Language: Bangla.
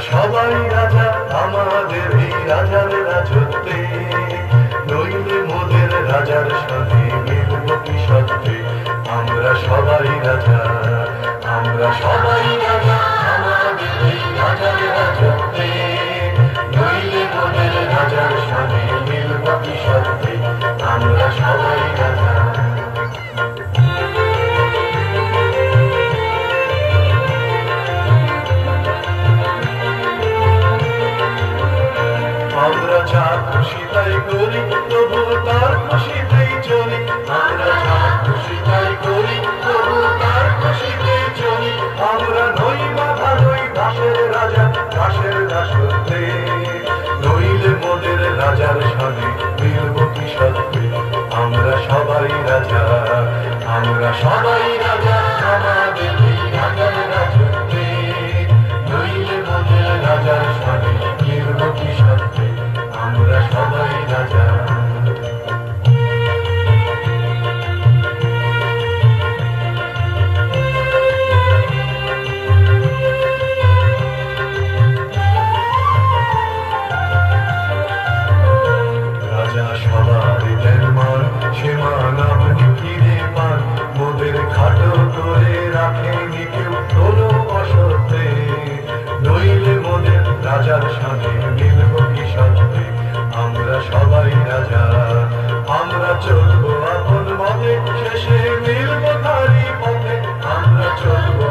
সবাই রাজা আমাদের এই রাজার রাজত্বে, নইলে মোদের রাজার সঙ্গে মিলব কি সত্যে। আমরা সবাই রাজা, আমরা সবাই রাজা আমাদের এই রাজার রাজত্বে, নইলে মোদের রাজার সঙ্গে মিলব কি সত্যে। আমরা সবাই রাজা। আমরা যা খুশি তাই করি, তবু তার খুশিতেই চলি। আমরা যা খুশি তাই করি, তবু তার খুশিতেই চলি। আমরা নই বাধা, নই দাসের রাজা, দাসের দাসত্বে, নইলে মোদের রাজার সঙ্গে মিলব কি সত্যে। আমরা সবাই রাজা, আমরা সবাই রাজা আমাদের এই রাজার রাজত্বে, নইলে মোদের রাজার সঙ্গে মিলব কি সত্যে। আমরা সবাই রাজা। রাজা সবার দেন মান, সে মান আপনি ফিরে পান। মোদের খাটো করে রাখেনি কেউ কোনো অসত্যে, নইলে মোদের রাজার সঙ্গে মিলব কি সত্যে। আমরা সবাই রাজা, আমরা চলবো আপন মতে, শেষে মিলব তারই পথে। আমরা চলবো